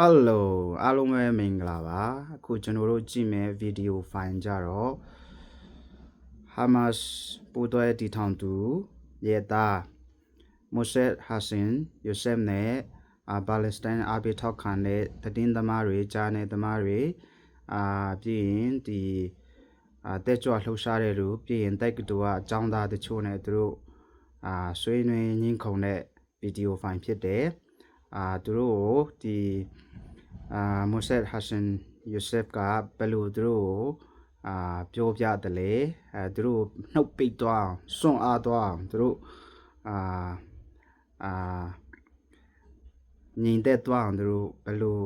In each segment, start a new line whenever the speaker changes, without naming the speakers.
Hello အားလုံးပဲမင်္ဂလာပါအခုကျွန်တော်တို့ကြည့်မယ်ဗီဒီယိုဖိုင်ကြတော့ Hamas ပူးတွဲတည်ထောင်သူရဲသားမိုဆက်ဟာဆင်ယိုဆက်နဲ့ပါလက်စတိုင်းအပိထောက်ခံတဲ့သတင်းသမားတွေကြားနေသမားတွေပြီးရင်ဒီတက်ကြွလှုပ်ရှားတဲ့လူပြီးရင်တိုက်ကတူကအကြောင်းသားတချို့နဲ့သူတို့ဆွေးနွေးညှင်းခုန်တဲ့ဗီဒီယိုဖိုင်ဖြစ်တယ်သူတို့ကိုဒီမိုဆက်ဟာဆန်ယိုဆက်ကဘယ်လိုသူတို့ကိုပြောပြတယ်လေသူတို့နှုတ်ပိတ်သွားအောင်စွန့်အားသွားအောင်သူတို့ညီတဲ့သွားအောင်သူတို့ဘယ်လို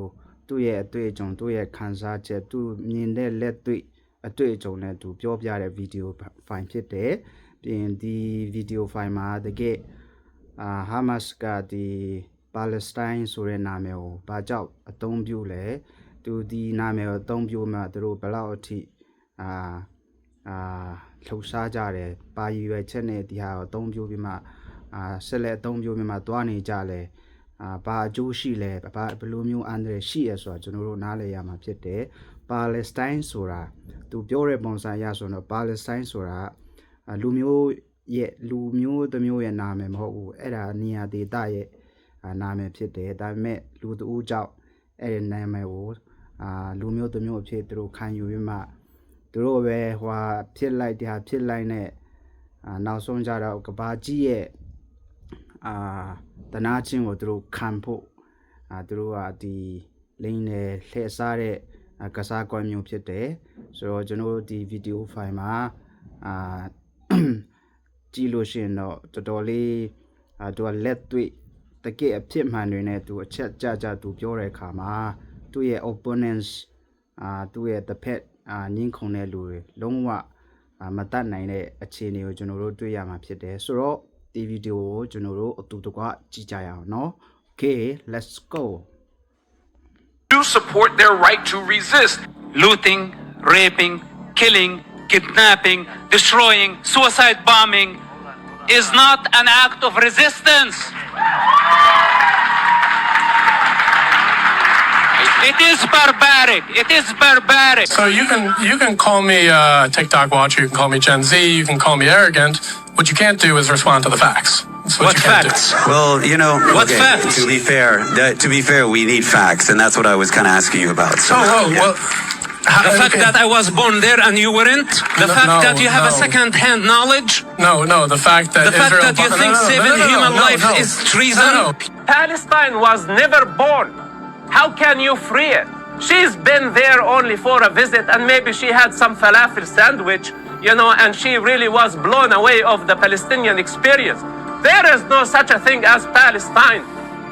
သူ့ရဲ့အတွေ့အကြုံသူ့ရဲ့ခံစားချက်သူမြင်တဲ့လက်တွေ့အတွေ့အကြုံနဲ့သူပြောပြတဲ့ဗီဒီယိုဖိုင်ဖြစ်တယ်ပြီးရင်ဒီဗီဒီယိုဖိုင်မှာတကယ်Hamas ကဒီPalestine ဆိုတဲ့နာမည်ကိုဘာကြောင့်အသုံးပြုလဲသူဒီနာမည်ကိုအသုံးပြုမှသူတို့ဘယ်လောက်အထိလှုပ်ရှားကြတယ်ပါရည်ရွယ်ချက်နဲ့ဒီဟာကိုအသုံးပြုပြီးမှဆက်လက်အသုံးပြုပြီးမှတွားနေကြလဲဘာအကျိုးရှိလဲဘယ်လိုမျိုးအန္တရာယ်ရှိရဆိုတာကျွန်တော်တို့နားလည်ရမှာဖြစ်တယ် Palestine ဆိုတာသူပြောတဲ့ပုံစံအရဆိုတော့ Palestine ဆိုတာလူမျိုးတစ်မျိုးရဲ့နာမည်မဟုတ်ဘူးအဲ့ဒါနေရာဒေသရဲ့နာမည်ဖြစ်တယ်ဒါပေမဲ့လူတဦးကြောင့်အဲ့ဒီနာမည်ကိုလူမျိုးတစ်မျိုးအဖြစ်သူတို့ခံယူပြီးမှသူတို့ပဲဖြစ်လိုက်နဲ့နောက်ဆုံးကြတော့ကဘာကြီးရဲ့တနာချင်းကိုသူတို့ခံဖို့သူတို့ကဒီလိန်နဲ့လှည့်စားတဲ့ကစားကွက်မျိုးဖြစ်တယ်ဆိုတော့ကျွန်တော်ဒီဗီဒီယိုဖိုင်မှာကြည့်လို့ရှိရင်တော့တော်တော်လေးသူကလက်တွေ့တကယ်အဖြစ်မှန်တွေနဲ့သူအချက်ကြသူပြောတဲ့အခါမှာသူ့ရဲ့ opponents သူ့ရဲ့တစ်ဖက်ညှင်းခုန်တဲ့လူတွေလုံးဝမတတ်နိုင်တဲ့အခြေအနေကိုကျွန်တော်တို့တွေ့ရမှာဖြစ်တယ်ဆိုတော့ဒီဗီဒီယိုကိုကျွန်တော်တို့အတူတကွကြည့်ကြရအောင်เนาะ Okay let's go
to support their right to resist looting raping killing kidnapping destroying suicide bombing is not an act of resistance It is barbaric. It is barbaric.
So you can call me TikTok watcher, you can call me Gen Z, you can call me arrogant. What you can't do is respond to the facts. That's what you can't
facts?
do.
Well,
what
okay,
facts?
to be fair, we need facts, and that's what I was kind of asking you about. So,
Well,
the fact that I was born there and you weren't? The fact that you have a second-hand knowledge?
No, the fact that
The fact that you think saving human life is treason? Palestine was never born. How can you free it? She's been there only for a visit and maybe she had some falafel sandwich, and she really was blown away of the Palestinian experience. There is no such a thing as Palestine.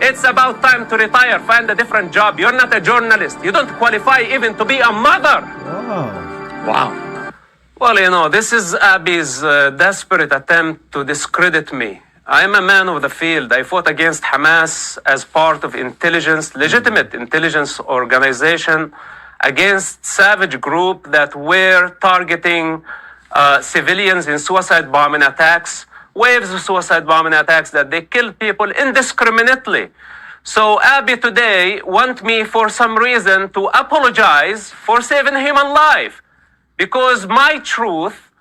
It's about time to retire, find a different job. You're not a journalist. You don't qualify even to be a mother. Wow. Well, this is Abi's desperate attempt to discredit me. I'm a man of the field. I fought against Hamas as part of legitimate intelligence organization, against savage group that were targeting civilians in suicide bombing attacks, waves of suicide bombing attacks that they kill people indiscriminately. So Abi today want me for some reason to apologize for saving human life because my truth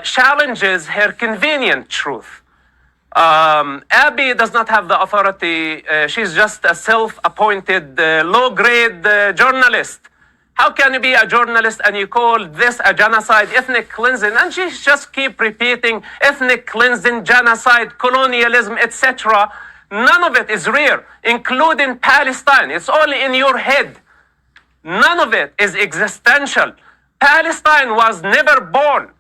challenges her convenient truth. Abby does not have the authority. She's just a self-appointed low-grade journalist. How can you be a journalist and you call this a genocide, ethnic cleansing? And she just keep repeating ethnic cleansing, genocide, colonialism, etc. None of it is real, including Palestine. It's only in your head. None of it is existential. Palestine was never born.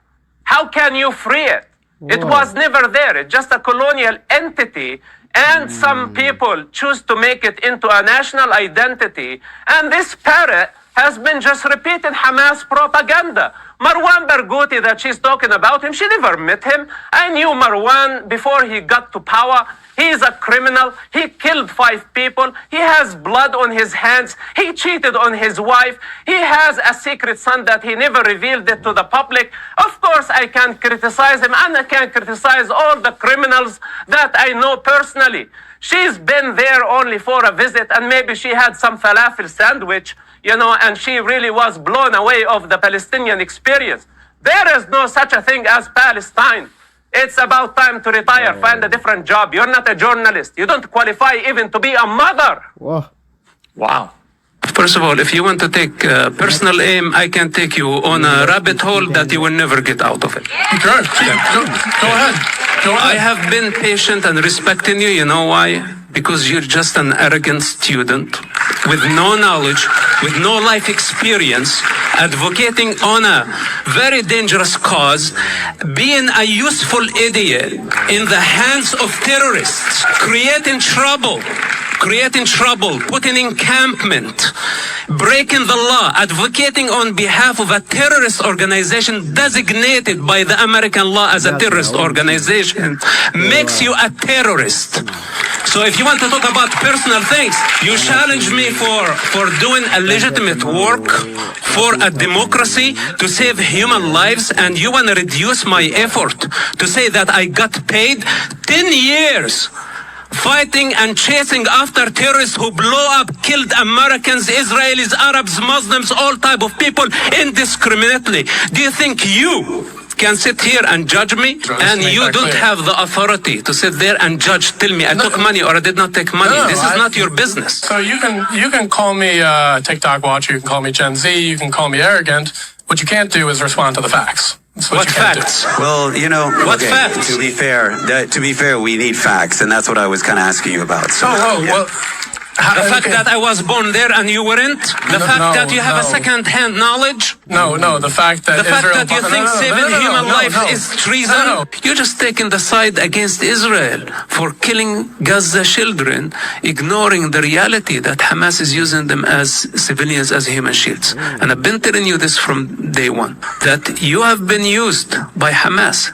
How can you free it? It was never there. It's just a colonial entity. And some people choose to make it into a national identity. And this parrot has been just repeating Hamas propaganda. Marwan Barghouti that she's talking about him, she never met him. I knew Marwan before he got to power. He's a criminal. He killed 5 people. He has blood on his hands. He cheated on his wife. He has a secret son that he never revealed it to the public. Of course, I can criticize him and I can criticize all the criminals that I know personally. She's been there only for a visit, and maybe she had some falafel sandwich, and she really was blown away of the Palestinian experience. There is no such a thing as Palestine. It's about time to retire, find a different job. You're not a journalist. You don't qualify even to be a mother.
Whoa.
Wow.
First of all, if you want to take personal aim, I can take you on a rabbit hole that you will never get out of it.
Sure. Go ahead.
I have been patient and respecting you. You know why? Because you're just an arrogant student with no knowledge, with no life experience, advocating on a very dangerous cause, being a useful idiot in the hands of terrorists, creating trouble, putting encampment, breaking the law, advocating on behalf of a terrorist organization designated by the American law as a terrorist organization, makes you a terrorist. So if you want to talk about personal things, you challenge me for doing a legitimate work for a democracy to save human lives, and you want to reduce my effort to say that I got paid 10 years fighting and chasing after terrorists who blow up, killed Americans, Israelis, Arabs, Muslims, all type of people indiscriminately. Do you think you can sit here and judge me? And you don't have the authority to sit there and judge, tell me I took money or I did not take money. This is not your business.
So you can call me TikTok watcher, you can call me Gen Z, you can call me arrogant. What you can't do is respond to the facts.
What facts?
Well,
What facts?
to be fair, we need facts, and that's what I was kind of asking you about. So,
Well,
The fact that I was born there and you weren't? The fact that you have a second-hand knowledge?
No, the fact that
You think saving human life is treason? You're just taking the side against Israel for killing Gaza children, ignoring the reality that Hamas is using them as civilians, as human shields. And I've been telling you this from day one, that you have been used by Hamas.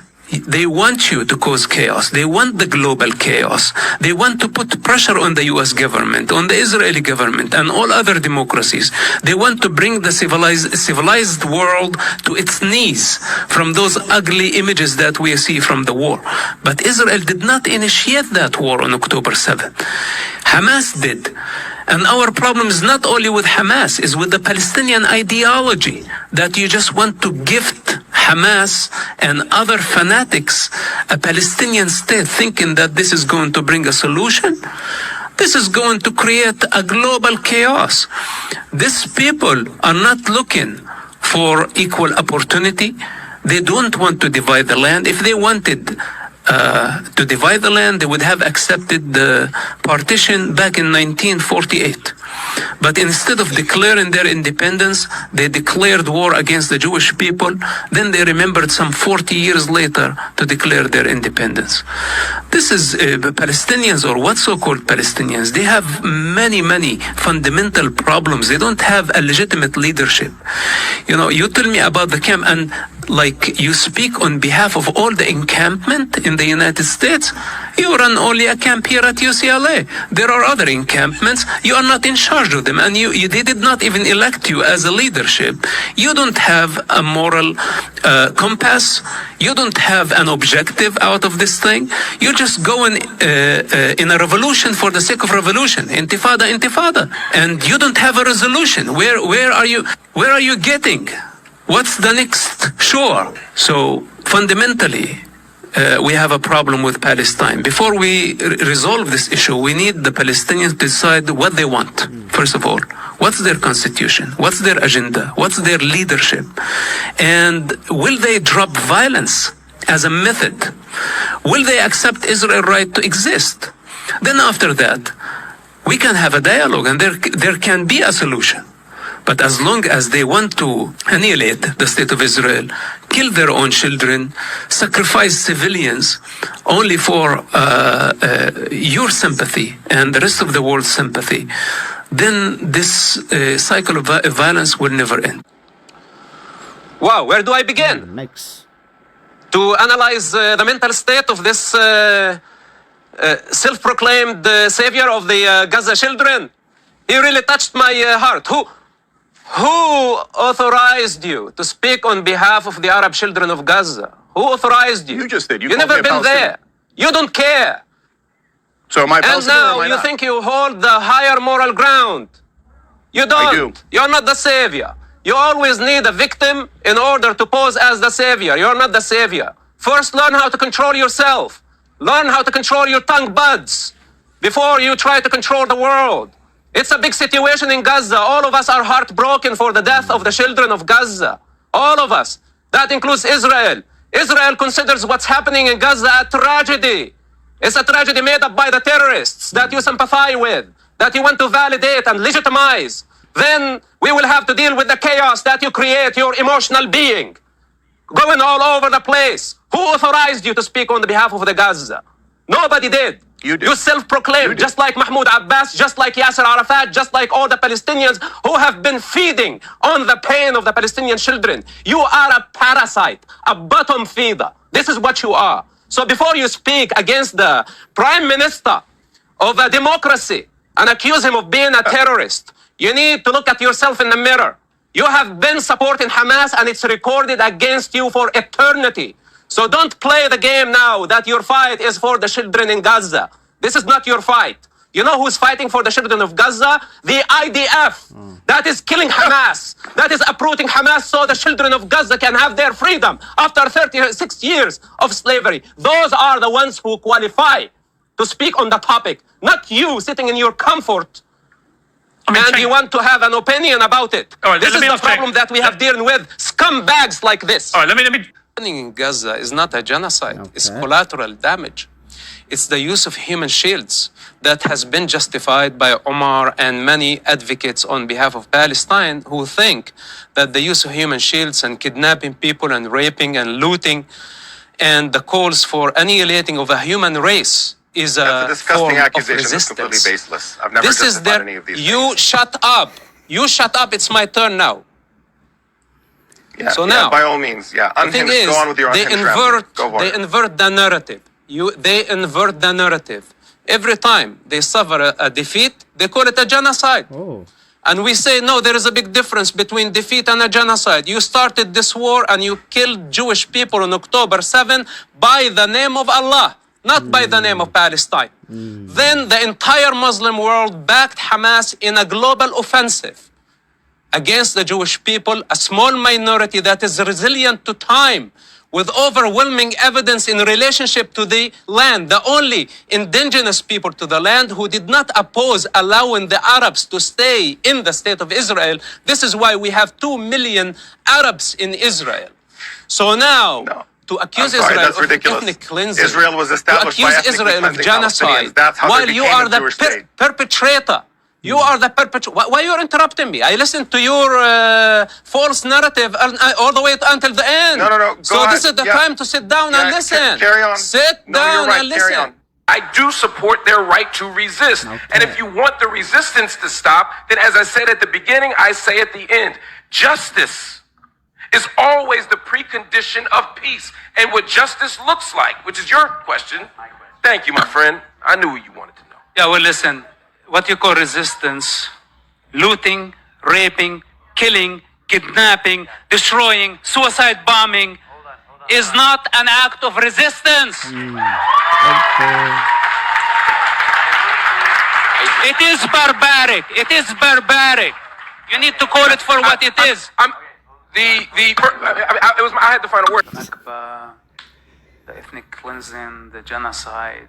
They want you to cause chaos. They want the global chaos. They want to put pressure on the U.S. government, on the Israeli government, and all other democracies. They want to bring the civilized world to its knees from those ugly images that we see from the war. But Israel did not initiate that war on October 7th. Hamas did. And our problem is not only with Hamas, is with the Palestinian ideology that you just want to gift Hamas and other fanatics a Palestinian state, thinking that this is going to bring a solution. This is going to create a global chaos. These people are not looking for equal opportunity. They don't want to divide the land. If they wanted to divide the land, they would have accepted the partition back in 1948. But instead of declaring their independence, they declared war against the Jewish people. Then they remembered some 40 years later to declare their independence. This is Palestinians, or what so-called Palestinians. They have many, many fundamental problems. They don't have a legitimate leadership. You tell me about the camp, and like you speak on behalf of all the encampment in the United States. You run only a camp here at UCLA. There are other encampments. You are not in charge of them, and they did not even elect you as a leadership. You don't have a moral compass. You don't have an objective out of this thing. You're just going in a revolution for the sake of revolution, intifada, and you don't have a resolution. Where are you getting? What's the next? Sure. So fundamentally, we have a problem with Palestine. Before we resolve this issue, we need the Palestinians to decide what they want. First of all, what's their constitution? What's their agenda? What's their leadership? And will they drop violence as a method? Will they accept Israel's right to exist? Then after that, we can have a dialogue, and there can be a solution. But as long as they want to annihilate the state of Israel, kill their own children, sacrifice civilians only for your sympathy and the rest of the world's sympathy, then this cycle of violence will never end.
Wow, where do I begin?
Next.
To analyze the mental state of this self-proclaimed savior of the Gaza children. He really touched my heart. Who authorized you to speak on behalf of the Arab children of Gaza? Who authorized you?
You just did.
You've never been there. You don't care.
So am I
And
Palestinian or am
now
I
you
not?
think you hold the higher moral ground. You don't.
I do.
You're not the savior. You always need a victim in order to pose as the savior. You're not the savior. First, learn how to control yourself. Learn how to control your tongue buds before you try to control the world. It's a big situation in Gaza. All of us are heartbroken for the death of the children of Gaza. All of us. That includes Israel. Israel considers what's happening in Gaza a tragedy. It's a tragedy made up by the terrorists that you sympathize with, that you want to validate and legitimize. Then we will have to deal with the chaos that you create, your emotional being, going all over the place. Who authorized you to speak on the behalf of the Gaza? Nobody did.
You did.
You self-proclaimed, just like Mahmoud Abbas, just like Yasser Arafat, just like all the Palestinians who have been feeding on the pain of the Palestinian children. You are a parasite, a bottom feeder. This is what you are. So before you speak against the prime minister of a democracy and accuse him of being a terrorist, you need to look at yourself in the mirror. You have been supporting Hamas and it's recorded against you for eternity. So don't play the game now that your fight is for the children in Gaza. This is not your fight. You know who's fighting for the children of Gaza? The IDF. That is killing Hamas. That is uprooting Hamas so the children of Gaza can have their freedom after 36 years of slavery. Those are the ones who qualify to speak on the topic, not you sitting in your comfort and you want to have an opinion about it.
All right,
This
let
is
me
the
object.
problem that we have dealing with scumbags like this.
All right, let me.
Happening in Gaza is not a genocide. It's
Okay.
collateral damage. It's the use of human shields that has been justified by Omar and many advocates on behalf of Palestine who think that the use of human shields and kidnapping people and raping and looting and the calls for annihilating of a human race is
That's
a
a disgusting
form of
accusation that's
resistance.
completely baseless. I've never
This is
justified
their,
any of these
you
things.
shut up. You shut up. It's my turn now.
Yeah,
So
yeah,
now,
by all means, yeah.
the thing
Unhinged.
is,
Go on with your
they
unhinged rambling. Go for
they
it.
invert the narrative. They invert the narrative. Every time they suffer a defeat, they call it a genocide.
Oh.
And we say, no, there is a big difference between defeat and a genocide. You started this war and you killed Jewish people on October 7 by the name of Allah, not by the name of Palestine. Then the entire Muslim world backed Hamas in a global offensive against the Jewish people, a small minority that is resilient to time, with overwhelming evidence in relationship to the land, the only indigenous people to the land who did not oppose allowing the Arabs to stay in the state of Israel. This is why we have 2 million Arabs in Israel. So now,
No.
to accuse
I'm sorry,
Israel
that's
of
ridiculous.
ethnic cleansing,
Israel was
to
established by
accuse
ethnically
Israel of
cleansing
genocide,
Palestinians. That's how
while
they
you
became
are
a
the
Jewish state.
perpetrator. You are the perpetrator. Why are you interrupting me? I listened to your false narrative all the way until the end.
No, no, no. Go
So this
ahead.
is the
Yeah.
time to sit down
Yeah,
and listen.
carry on.
Sit
No,
down
you're right.
and
Carry
listen.
on.
I do support their right to resist. And if you want the resistance to stop, then as I said at the beginning, I say at the end, justice is always the precondition of peace and what justice looks like, which is your question. Thank you, my friend. I knew you wanted to know.
Yeah, well, listen, what you call resistance, looting, raping, killing, kidnapping, destroying, suicide bombing, is not an act of resistance. It is barbaric. It is barbaric. You need to call it for what it is.
I had to find a word.
Nakba, the ethnic cleansing, the genocide,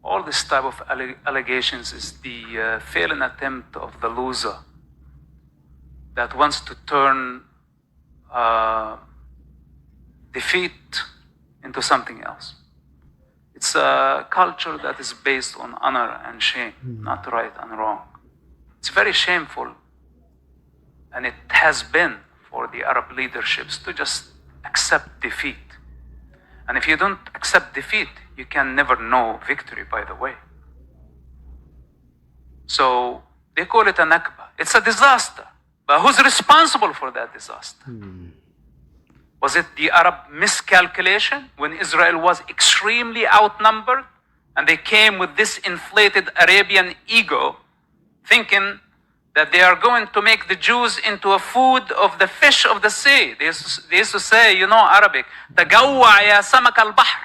all this type of allegations is the failing attempt of the loser that wants to turn defeat into something else. It's a culture that is based on honor and shame, not right and wrong. It's very shameful, and it has been for the Arab leaderships to just accept defeat. And if you don't accept defeat, you can never know victory, by the way. So they call it a Nakba. It's a disaster. But who's responsible for that disaster? Was it the Arab miscalculation when Israel was extremely outnumbered and they came with this inflated Arabian ego, thinking that they are going to make the Jews into a food of the fish of the sea? They used to say, you know, Arabic, تجوع يا سمك البحر.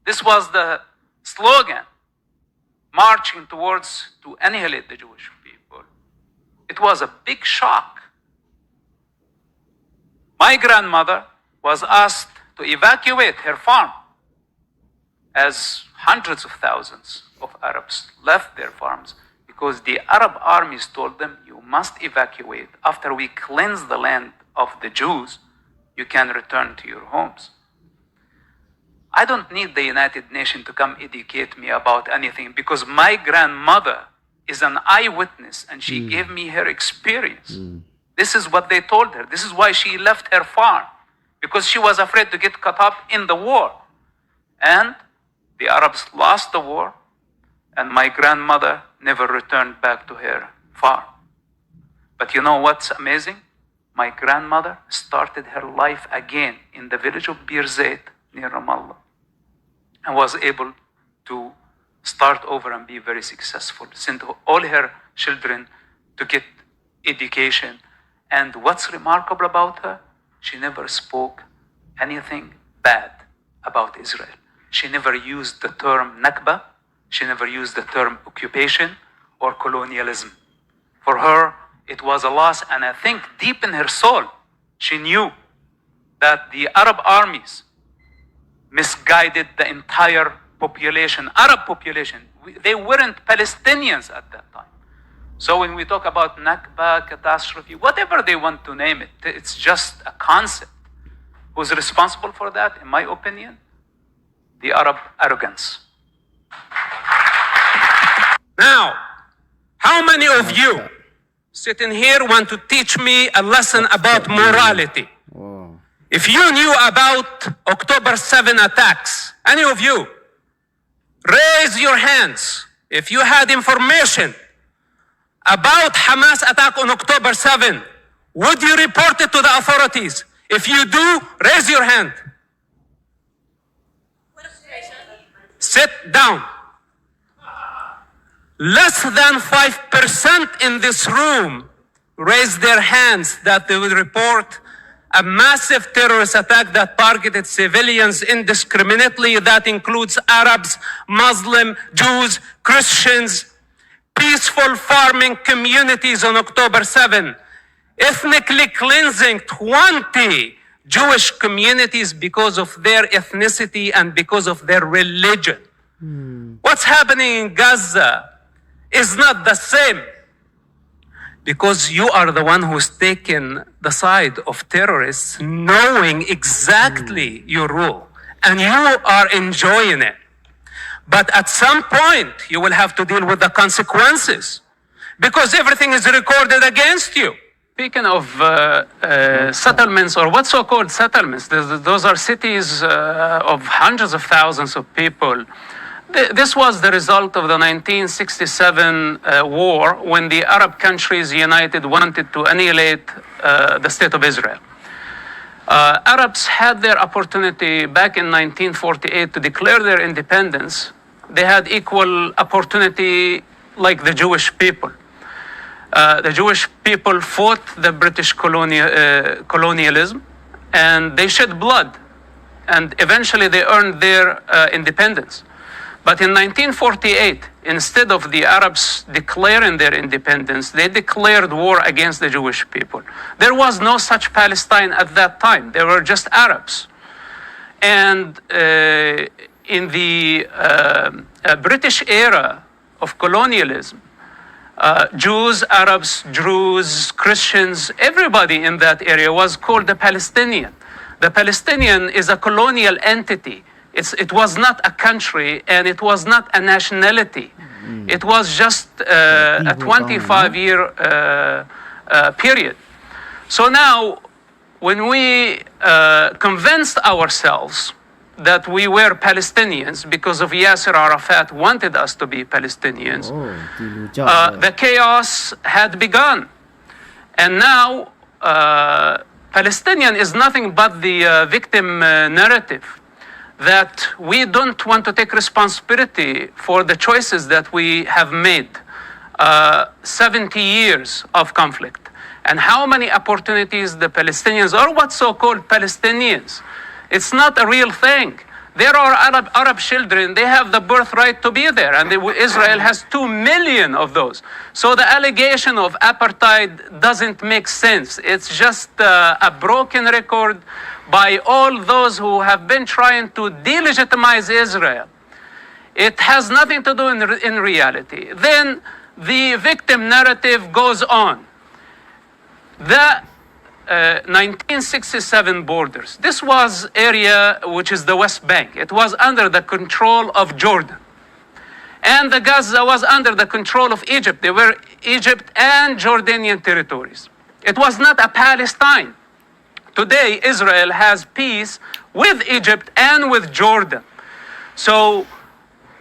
This was the
slogan marching towards to annihilate the Jewish people, it was a big shock. My grandmother was asked to evacuate her farm as hundreds of thousands of Arabs left their farms because the Arab armies told them, you must evacuate. After we cleanse the land of the Jews, you can return to your homes. I don't need the United Nations to come educate me about anything because my grandmother is an eyewitness and she gave me her experience. This is what they told her. This is why she left her farm, because she was afraid to get caught up in the war. And the Arabs lost the war, and my grandmother never returned back to her farm. But you know what's amazing? My grandmother started her life again in the village of Bir Zayt near Ramallah and was able to start over and be very successful, sent all her children to get education. And what's remarkable about her? She never spoke anything bad about Israel. She never used the term Nakba. She never used the term occupation or colonialism. For her, it was a loss, and I think deep in her soul, she knew that the Arab armies misguided the entire population, Arab population. They weren't Palestinians at that time. So when we talk about Nakba, catastrophe, whatever they want to name it, it's just a concept. Who's responsible for that, in my opinion? The Arab arrogance.
Now, how many of you sitting here want to teach me a lesson about morality? If you knew about October 7 attacks, any of you, raise your hands. If you had information about Hamas attack on October 7, would you report it to the authorities? If you do, raise your hand. Sit down. Less than 5% in this room raised their hands that they would report a massive terrorist attack that targeted civilians indiscriminately. That includes Arabs, Muslim, Jews, Christians, peaceful farming communities on October 7, ethnically cleansing 20 Jewish communities because of their ethnicity and because of their religion. What's happening in Gaza is not the same, because you are the one who's taken the side of terrorists, knowing exactly your role, and you are enjoying it. But at some point, you will have to deal with the consequences, because everything is recorded against you. Speaking of settlements, or what so-called settlements, those are cities of hundreds of thousands of people. This was the result of the 1967 war, when the Arab countries united wanted to annihilate the state of Israel. Arabs had their opportunity back in 1948 to declare their independence. They had equal opportunity like the Jewish people. The Jewish people fought the British colonialism, and they shed blood, and eventually they earned their independence. But in 1948, instead of the Arabs declaring their independence, they declared war against the Jewish people. There was no such Palestine at that time. They were just Arabs. And in the British era of colonialism, Jews, Arabs, Druze, Christians, everybody in that area was called the Palestinian. The Palestinian is a colonial entity. It was not a country, and it was not a nationality. It was just a 25-year period. So now, when we convinced ourselves that we were Palestinians because of Yasser Arafat wanted us to be Palestinians, the chaos had begun. And now, Palestinian is nothing but the victim narrative, that we don't want to take responsibility for the choices that we have made. 70 years of conflict. And how many opportunities the Palestinians, or what so-called Palestinians, it's not a real thing.
There are Arab children, they have the birthright to be there, and Israel has 2 million of those. So the allegation of apartheid doesn't make sense. It's just a broken record by all those who have been trying to delegitimize Israel. It has nothing to do in reality. Then the victim narrative goes on. The 1967 borders. This was area which is the West Bank. It was under the control of Jordan. And the Gaza was under the control of Egypt. They were Egypt and Jordanian territories. It was not a Palestine. Today, Israel has peace with Egypt and with Jordan. So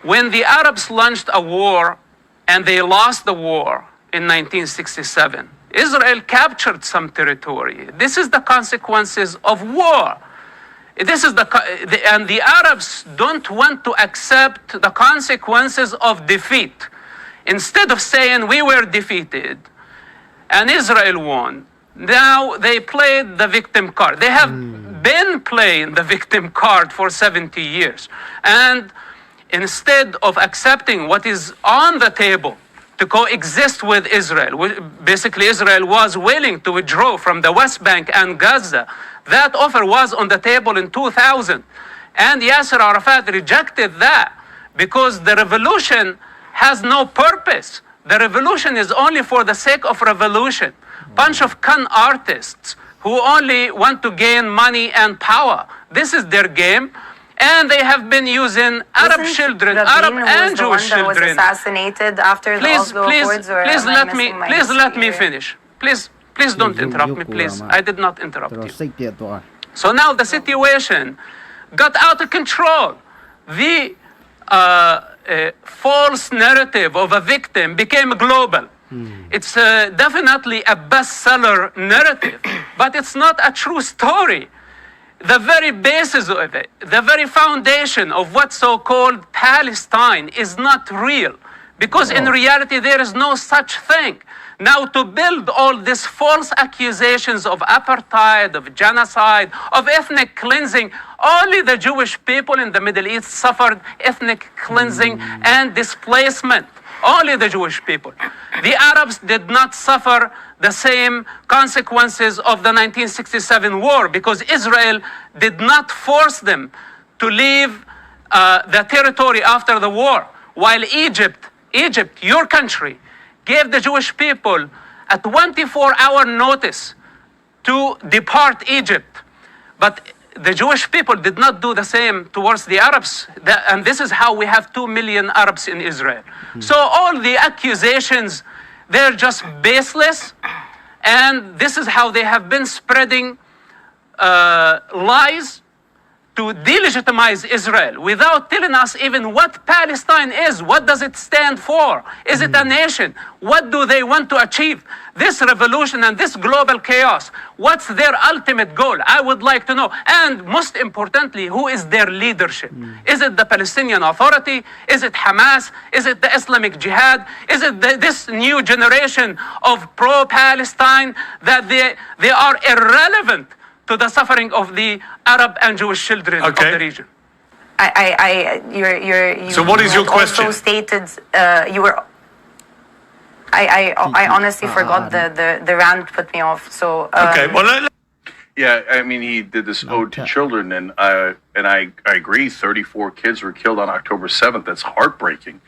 when the Arabs launched a war and they lost the war in 1967, Israel captured some territory. This is the consequences of war. This is and the Arabs don't want to accept the consequences of defeat. Instead of saying we were defeated and Israel won, now they played the victim card. They have been playing the victim card for 70 years. And instead of accepting what is on the table, to coexist with Israel. Basically, Israel was willing to withdraw from the West Bank and Gaza. That offer was on the table in 2000. And Yasser Arafat rejected that because the revolution has no purpose. The revolution is only for the sake of revolution. Bunch of con artists who only want to gain money and power. This is their game. And they have been using Arab children, Arab and Jewish children.
Was assassinated after the Oslo Accords, or
please let me finish. Please don't interrupt me, please. I did not interrupt you. So now the situation got out of control. The false narrative of a victim became global. It's definitely a bestseller narrative, but it's not a true story. The very basis of it, the very foundation of what's so-called Palestine is not real. Because in reality, there is no such thing. Now, to build all these false accusations of apartheid, of genocide, of ethnic cleansing, only the Jewish people in the Middle East suffered ethnic cleansing and displacement. Only the Jewish people. The Arabs did not suffer the same consequences of the 1967 war because Israel did not force them to leave the territory after the war. While Egypt, your country, gave the Jewish people a 24-hour notice to depart Egypt. But the Jewish people did not do the same towards the Arabs. And this is how we have 2 million Arabs in Israel. So all the accusations, they're just baseless. And this is how they have been spreading lies to delegitimize Israel without telling us even what Palestine is. What does it stand for? Is it a nation? What do they want to achieve? This revolution and this global chaos, what's their ultimate goal? I would like to know. And most importantly, who is their leadership? Is it the Palestinian Authority? Is it Hamas? Is it the Islamic Jihad? Is it this new generation of pro-Palestine that they are irrelevant to the suffering of the Arab and Jewish children of the region?
So what is your question?
Also stated you were. I honestly forgot the rant put me off. So
okay, well.
Yeah, I mean, he did this ode to children, and I agree. 34 kids were killed on October 7th. That's heartbreaking.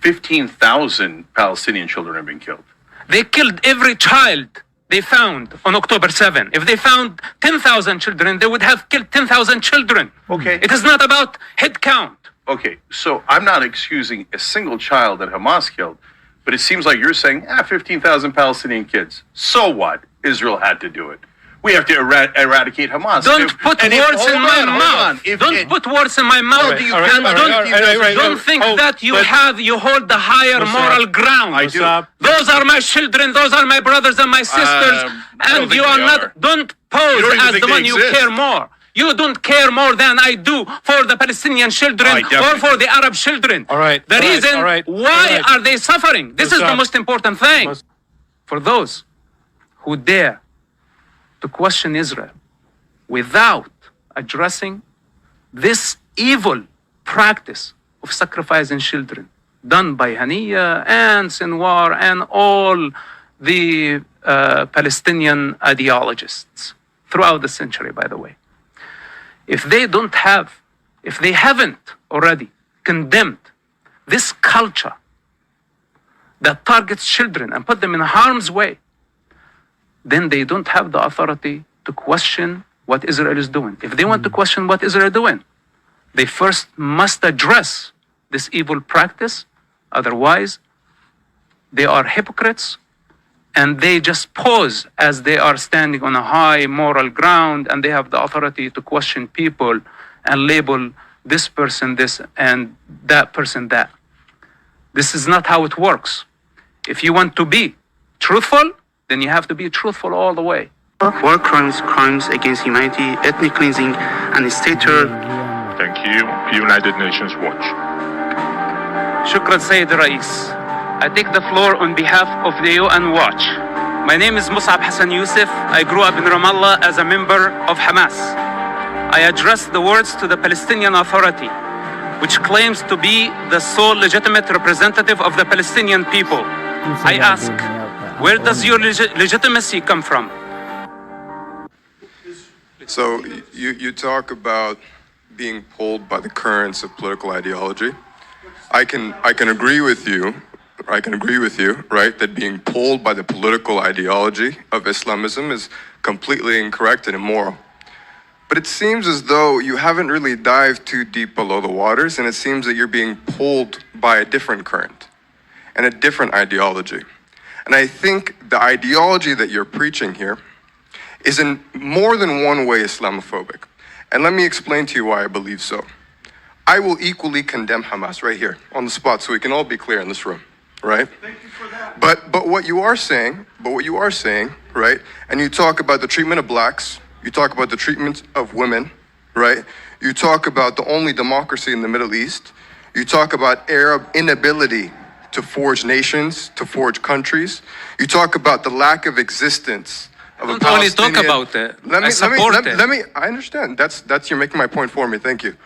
15,000 Palestinian children have been killed.
They killed every child they found on October 7. If they found 10,000 children, they would have killed 10,000 children.
Okay.
It is not about head count.
Okay, so I'm not excusing a single child that Hamas killed, but it seems like you're saying, 15,000 Palestinian kids. So what? Israel had to do it. We have to eradicate Hamas.
Don't put words in my mouth. Don't put words in my mouth. Don't think that you hold the higher moral ground.
I do.
Those are my children. Those are my brothers and my sisters. And you are not. Don't pose as the one you care more. You don't care more than I do for the Palestinian children or for the Arab children.
All right.
The reason why are they suffering? This is the most important thing. For those who dare to question Israel without addressing this
evil practice of sacrificing children done by Haniya and Sinwar and all the Palestinian ideologists throughout the century, by the way. If they haven't already condemned this culture that targets children and put them in harm's way, then they don't have the authority to question what Israel is doing. If they want to question what Israel is doing, they first must address this evil practice. Otherwise, they are hypocrites and they just pose as they are standing on a high moral ground and they have the authority to question people and label this person this and that person that. This is not how it works. If you want to be truthful, then you have to be truthful all the way.
War crimes, crimes against humanity, ethnic cleansing, and state terror.
Thank you. United Nations Watch.
Shukran, Sayyid Rais. I take the floor on behalf of the UN Watch. My name is Mus'ab Hassan Youssef. I grew up in Ramallah as a member of Hamas. I address the words to the Palestinian Authority, which claims to be the sole legitimate representative of the Palestinian people. I ask, where does your legitimacy come from?
So you talk about being pulled by the currents of political ideology. I can agree with you. I can agree with you, right, that being pulled by the political ideology of Islamism is completely incorrect and immoral. But it seems as though you haven't really dived too deep below the waters, and it seems that you're being pulled by a different current and a different ideology. And I think the ideology that you're preaching here is in more than one way Islamophobic. And let me explain to you why I believe so. I will equally condemn Hamas right here on the spot so we can all be clear in this room, right? Thank you for that. But what you are saying, right? And you talk about the treatment of blacks, you talk about the treatment of women, right? You talk about the only democracy in the Middle East. You talk about Arab inability to forge nations, to forge countries. You talk about the lack of existence of a Palestinian.
Don't only talk about it.
I understand. That's you're making my point for me. Thank you.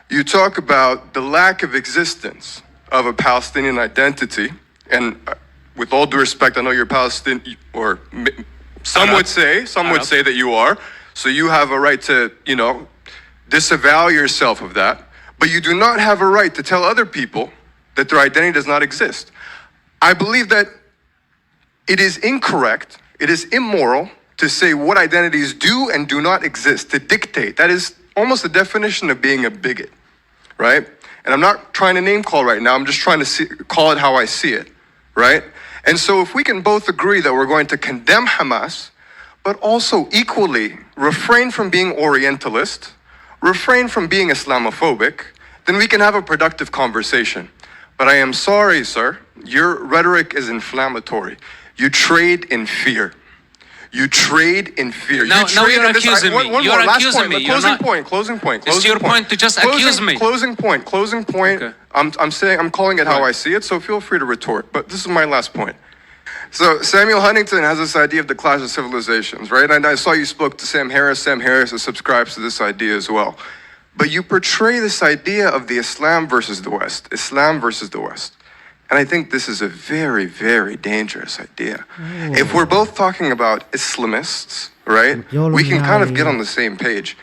You talk about the lack of existence of a Palestinian identity, and with all due respect, I know you're Palestinian, or some would say that you are. So you have a right to, disavow yourself of that. But you do not have a right to tell other people that their identity does not exist. I believe that it is incorrect, it is immoral to say what identities do and do not exist, to dictate. That is almost the definition of being a bigot, right? And I'm not trying to name call right now, I'm just trying to call it how I see it, right? And so if we can both agree that we're going to condemn Hamas, but also equally refrain from being Orientalist, refrain from being Islamophobic, then we can have a productive conversation. But I am sorry, sir, your rhetoric is inflammatory. You trade in fear. You trade in fear.
Now you're accusing me. You're accusing me.
Closing point.
It's your point to just accuse me.
Closing point.
Okay.
I'm calling it how I see it, so feel free to retort. But this is my last point. So Samuel Huntington has this idea of the clash of civilizations, right? And I saw you spoke to Sam Harris. Sam Harris subscribes to this idea as well. But you portray this idea of the Islam versus the West. And I think this is a very, very dangerous idea. If we're both talking about Islamists, right, we can kind of get on the same page.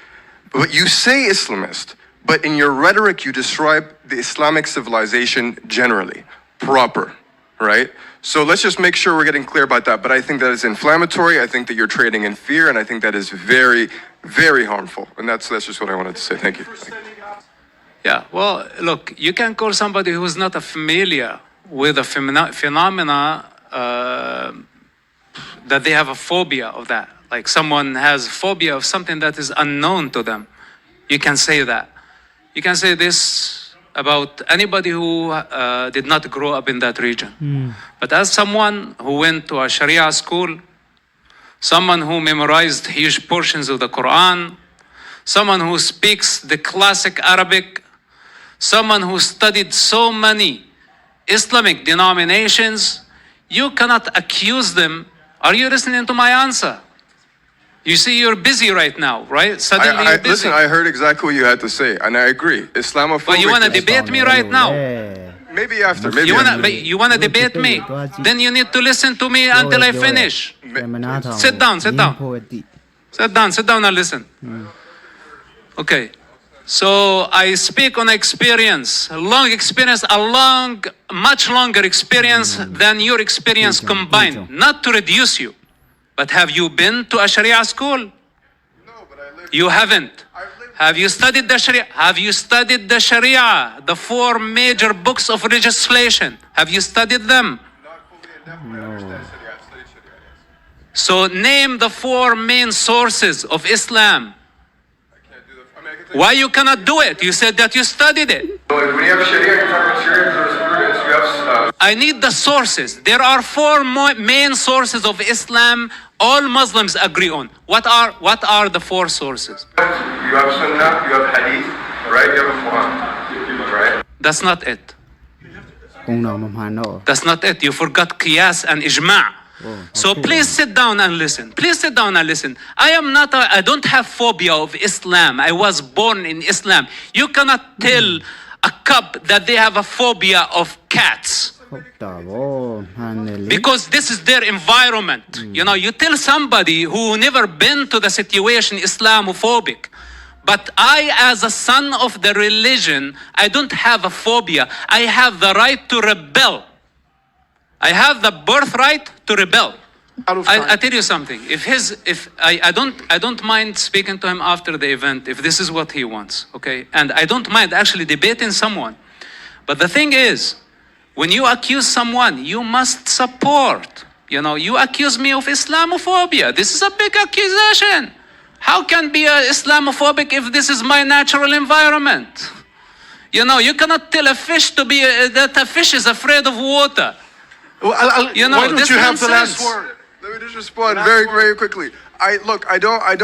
But you say Islamist, but in your rhetoric you describe the Islamic civilization generally, proper, right? So let's just make sure we're getting clear about that. But I think that is inflammatory. I think that you're trading in fear, and I think that is very, very harmful. And that's just what I wanted to say. Thank you.
Yeah, well, look, you can call somebody who's not familiar with a phenomena that they have a phobia of that. Like someone has phobia of something that is unknown to them. You can say that. You can say this about anybody who did not grow up in that region. But as someone who went to a Sharia school, someone who memorized huge portions of the Quran, someone who speaks the classic Arabic, someone who studied so many Islamic denominations, you cannot accuse them. Are you listening to my answer?
You see, you're busy right now, right? Suddenly you're busy.
Listen, I heard exactly what you had to say, and I agree. Islamophobic.
But you want to debate me right now?
Maybe after. Maybe
you wanna debate me? Then you need to listen to me until I finish. Sit down. Sit down and listen. Okay. So I speak on experience, much longer experience than your experience combined. Not to reduce you, but have you been to a Sharia school?
No, but I lived.
You haven't. Have you studied the Sharia? Have you studied the Sharia, the 4 major books of legislation? Have you studied them?
Not fully in depth, but I understand Sharia. I studied Sharia, yes.
So name the 4 main sources of Islam. Why you cannot do it? You said that you studied it.
When you have Sharia, you're talking about Sharia jurisprudence. You have.
I need the sources. There are 4 main sources of Islam all Muslims agree on. What are the 4 sources?
You have Sunnah, you have Hadith, right? You have Quran, right?
That's not it. That's not it. You forgot Qiyas and Ijma'. So please sit down and listen. I don't have phobia of Islam. I was born in Islam. You cannot tell a cub that they have a phobia of cats. Because this is their environment. You know, you tell somebody who never been to the situation Islamophobic. But I, as a son of the religion, I don't have a phobia. I have the right to rebel. I have the birthright to rebel. I tell you something. I don't mind speaking to him after the event if this is what he wants. Okay, and I don't mind actually debating someone. But the thing is, when you accuse someone, you must support. You know, you accuse me of Islamophobia. This is a big accusation. How can be Islamophobic if this is my natural environment? You know, you cannot tell a fish that a fish is afraid of water.
Well, why don't you have the last word? Let me just respond very, very quickly. I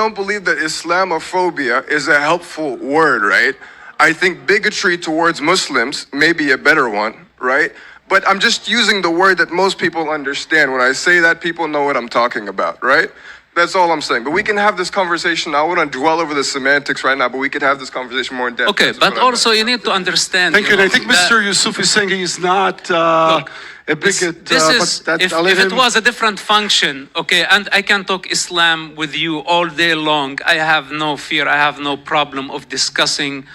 don't believe that Islamophobia is a helpful word, right? I think bigotry towards Muslims may be a better one, right? But I'm just using the word that most people understand. When I say that, people know what I'm talking about, right? That's all I'm saying. But we can have this conversation. I want to dwell over the semantics right now, but we could have this conversation more in depth.
Okay, but also you need to understand.
Thank you. And I think Mr. Yusuf is saying he's not a bigot.
If it was a different function, okay, and I can talk Islam with you all day long, I have no fear, I have no problem of discussing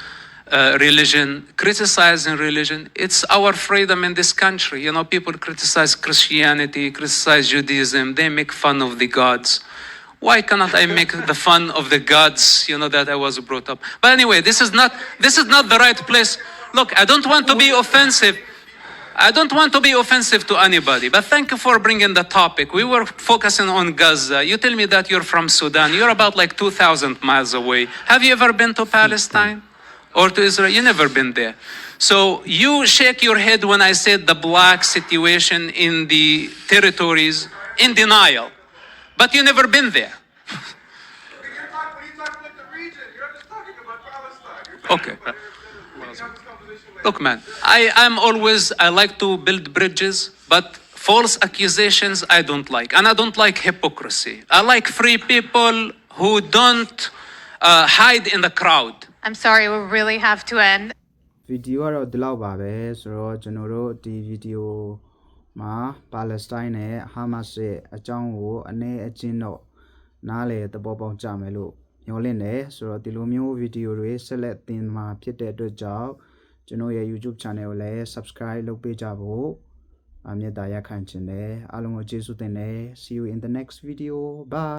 religion, criticizing religion. It's our freedom in this country. You know, people criticize Christianity, criticize Judaism, they make fun of the gods. Why cannot I make the fun of the gods, you know, that I was brought up? But anyway, this is not the right place. Look, I don't want to be offensive. I don't want to be offensive to anybody, but thank you for bringing the topic. We were focusing on Gaza. You tell me that you're from Sudan. You're about like 2,000 miles away. Have you ever been to Palestine or to Israel? You never been there. So you shake your head when I said the black situation in the territories in denial. But you never been there. Okay. Look, man, I like to build bridges, but false accusations I don't like. And I don't like hypocrisy. I like free people who don't hide in the crowd.
I'm sorry, we really have to end.
Video ကတော့ဒီလောက်ပါပဲဆိုတော့ကျွန်တော်တို့ဒီဗီဒီယိုမှာ Palestine နဲ့ Hamas ရဲ့အကြောင်းကိုအနေအချင်းတော့နားလေသဘောပေါက်ကြမယ်လို့ညွှန်လင့်တယ်ဆိုတော့ဒီလိုမျိုးဗီဒီယိုတွေဆက်လက်တင်မှာဖြစ်တဲ့အတွက်ကြောင့်ကျွန်တော်ရဲ့ YouTube channel ကိုလည်း subscribe လုပ်ပေးကြဖို့မေတ္တာရပ်ခံချင်တယ်အားလုံးကိုကျေးဇူးတင်တယ် See you in the next video bye